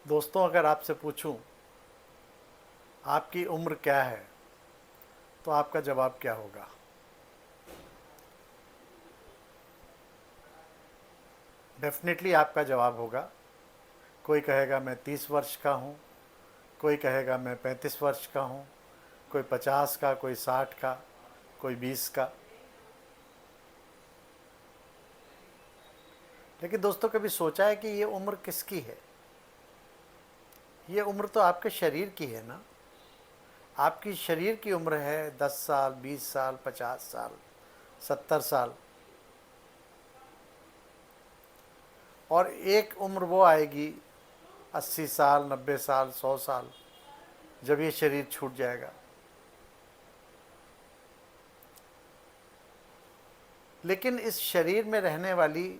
दोस्तों, अगर आपसे पूछूं आपकी उम्र क्या है तो आपका जवाब क्या होगा? डेफिनेटली आपका जवाब होगा, कोई कहेगा मैं 30 वर्ष का हूँ, कोई कहेगा मैं 35 वर्ष का हूँ, कोई 50 का, कोई 60 का, कोई 20 का। लेकिन दोस्तों, कभी सोचा है कि ये उम्र किसकी है? ये उम्र तो आपके शरीर की है ना। आपकी शरीर की उम्र है 10 साल, 20 साल, 50 साल, 70 साल। और एक उम्र वो आएगी 80 साल, 90 साल, 100 साल, जब ये शरीर छूट जाएगा। लेकिन इस शरीर में रहने वाली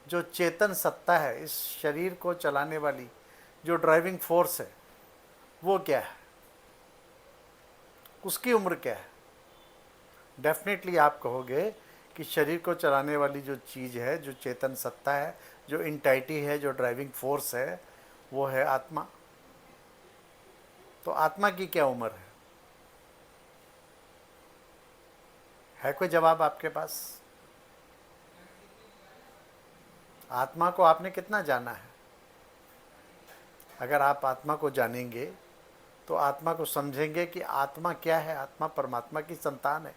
जो चेतन सत्ता है, इस शरीर को चलाने वाली जो ड्राइविंग फोर्स है, वो क्या है? उसकी उम्र क्या है? डेफिनेटली आप कहोगे कि शरीर को चलाने वाली जो चीज़ है, जो चेतन सत्ता है, जो इंटाइटी है, जो ड्राइविंग फोर्स है, वो है आत्मा। तो आत्मा की क्या उम्र है कोई जवाब आपके पास? आत्मा को आपने कितना जाना है? अगर आप आत्मा को जानेंगे तो आत्मा को समझेंगे कि आत्मा क्या है। आत्मा परमात्मा की संतान है।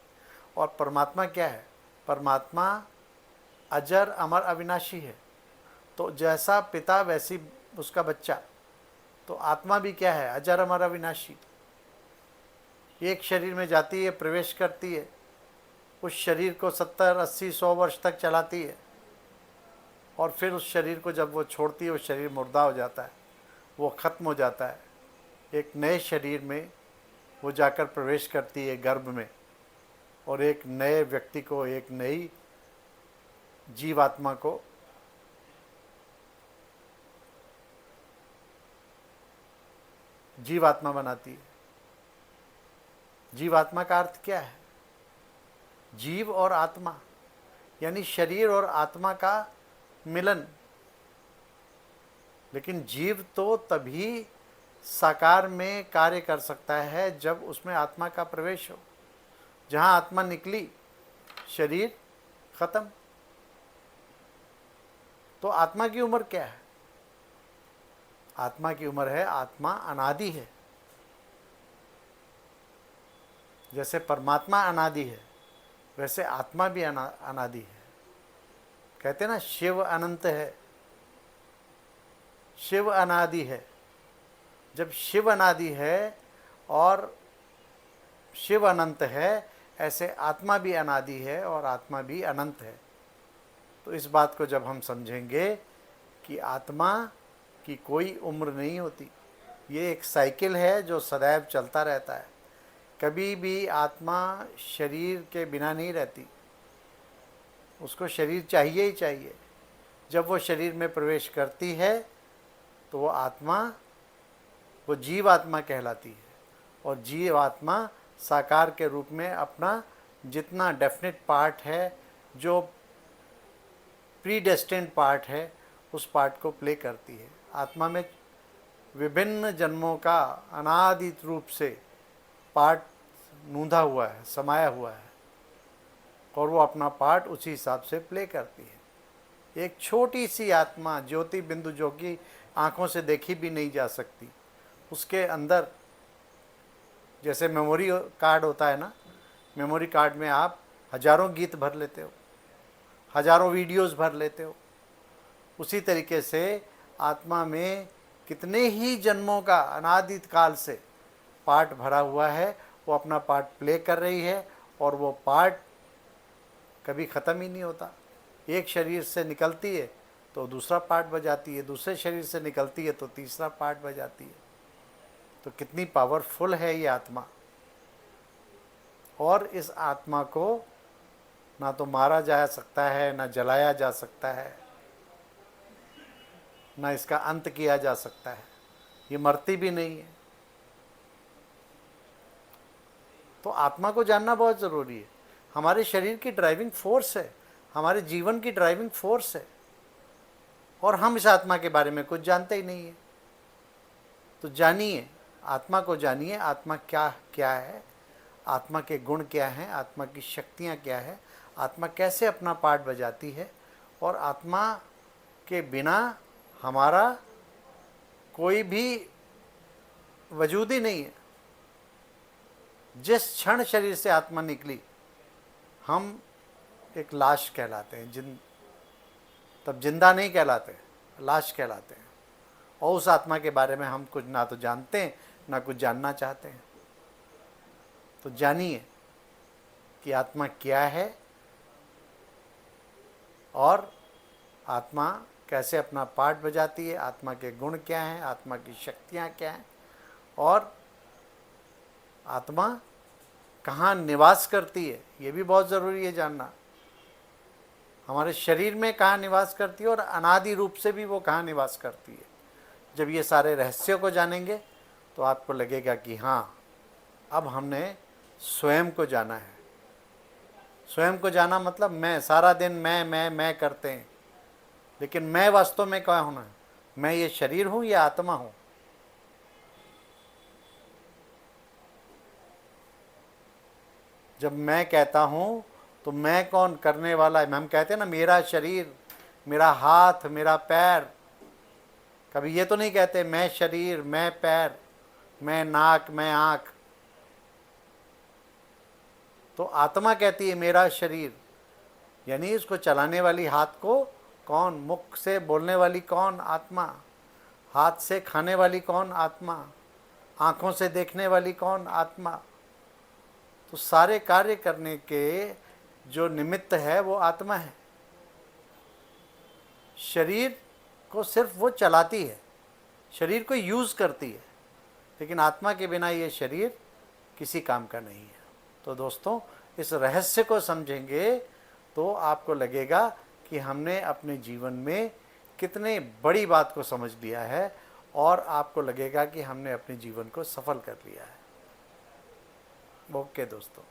और परमात्मा क्या है? परमात्मा अजर अमर अविनाशी है। तो जैसा पिता वैसी उसका बच्चा। तो आत्मा भी क्या है? अजर अमर अविनाशी। एक शरीर में जाती है, प्रवेश करती है, उस शरीर को 70, 80, 100 वर्ष तक चलाती है, और फिर उस शरीर को जब वो छोड़ती है, वो शरीर मुर्दा हो जाता है, वो ख़त्म हो जाता है। एक नए शरीर में वो जाकर प्रवेश करती है, गर्भ में, और एक नए व्यक्ति को, एक नई जीवात्मा को जीवात्मा बनाती है। जीवात्मा का अर्थ क्या है? जीव और आत्मा, यानी शरीर और आत्मा का मिलन। लेकिन जीव तो तभी साकार में कार्य कर सकता है जब उसमें आत्मा का प्रवेश हो। जहाँ आत्मा निकली, शरीर खत्म। तो आत्मा की उम्र क्या है? आत्मा की उम्र है, आत्मा अनादि है। जैसे परमात्मा अनादि है, वैसे आत्मा भी अनादि है। कहते हैं ना, शिव अनंत है, शिव अनादि है। जब शिव अनादि है और शिव अनंत है, ऐसे आत्मा भी अनादि है और आत्मा भी अनंत है। तो इस बात को जब हम समझेंगे कि आत्मा की कोई उम्र नहीं होती, ये एक साइकिल है जो सदैव चलता रहता है। कभी भी आत्मा शरीर के बिना नहीं रहती, उसको शरीर चाहिए ही चाहिए। जब वो शरीर में प्रवेश करती है तो वो आत्मा, वो जीव आत्मा कहलाती है। और जीव आत्मा साकार के रूप में अपना जितना डेफिनेट पार्ट है, जो प्रीडेस्टिन्ड पार्ट है, उस पार्ट को प्ले करती है। आत्मा में विभिन्न जन्मों का अनादि रूप से पार्ट नूंधा हुआ है, समाया हुआ है, और वो अपना पार्ट उसी हिसाब से प्ले करती है। एक छोटी सी आत्मा, ज्योति बिंदु, जो कि आँखों से देखी भी नहीं जा सकती, उसके अंदर जैसे मेमोरी कार्ड होता है ना, मेमोरी कार्ड में आप हजारों गीत भर लेते हो, हजारों वीडियोस भर लेते हो। उसी तरीके से आत्मा में कितने ही जन्मों का अनादित काल से पार्ट भरा हुआ है, वो अपना पार्ट प्ले कर रही है, और वो पार्ट कभी ख़त्म ही नहीं होता। एक शरीर से निकलती है तो दूसरा पार्ट बजाती है, दूसरे शरीर से निकलती है तो तीसरा पार्ट बजाती है। तो कितनी पावरफुल है ये आत्मा। और इस आत्मा को ना तो मारा जा सकता है, ना जलाया जा सकता है, ना इसका अंत किया जा सकता है। ये मरती भी नहीं है। तो आत्मा को जानना बहुत ज़रूरी है। हमारे शरीर की ड्राइविंग फोर्स है, हमारे जीवन की ड्राइविंग फोर्स है, और हम इस आत्मा के बारे में कुछ जानते ही नहीं है। तो जानिए, आत्मा को जानिए, आत्मा क्या क्या है, आत्मा के गुण क्या हैं, आत्मा की शक्तियाँ क्या है, आत्मा कैसे अपना पार्ट बजाती है, और आत्मा के बिना हमारा कोई भी वजूद ही नहीं है। जिस क्षण शरीर से आत्मा निकली हम एक लाश कहलाते हैं, तब जिंदा नहीं कहलाते, लाश कहलाते हैं। और उस आत्मा के बारे में हम कुछ ना तो जानते हैं ना कुछ जानना चाहते हैं। तो जानिए कि आत्मा क्या है और आत्मा कैसे अपना पार्ट बजाती है, आत्मा के गुण क्या हैं, आत्मा की शक्तियाँ क्या हैं, और आत्मा कहाँ निवास करती है, ये भी बहुत ज़रूरी है जानना। हमारे शरीर में कहाँ निवास करती है और अनादि रूप से भी वो कहाँ निवास करती है। जब ये सारे रहस्यों को जानेंगे तो आपको लगेगा कि हाँ, अब हमने स्वयं को जाना है। स्वयं को जाना मतलब मैं, सारा दिन मैं करते हैं, लेकिन मैं वास्तव में क्या होना है? मैं ये शरीर हूँ या आत्मा हूँ? जब मैं कहता हूँ तो मैं कौन करने वाला है? हम कहते हैं ना मेरा शरीर, मेरा हाथ, मेरा पैर। कभी ये तो नहीं कहते मैं शरीर, मैं पैर, मैं नाक, मैं आँख। तो आत्मा कहती है मेरा शरीर, यानी इसको चलाने वाली हाथ को कौन? मुख से बोलने वाली कौन? आत्मा। हाथ से खाने वाली कौन? आत्मा। आँखों से देखने वाली कौन? आत्मा। तो सारे कार्य करने के जो निमित्त है वो आत्मा है। शरीर को सिर्फ वो चलाती है, शरीर को यूज़ करती है, लेकिन आत्मा के बिना ये शरीर किसी काम का नहीं है। तो दोस्तों, इस रहस्य को समझेंगे तो आपको लगेगा कि हमने अपने जीवन में कितने बड़ी बात को समझ लिया है, और आपको लगेगा कि हमने अपने जीवन को सफल कर लिया है। ओके दोस्तों।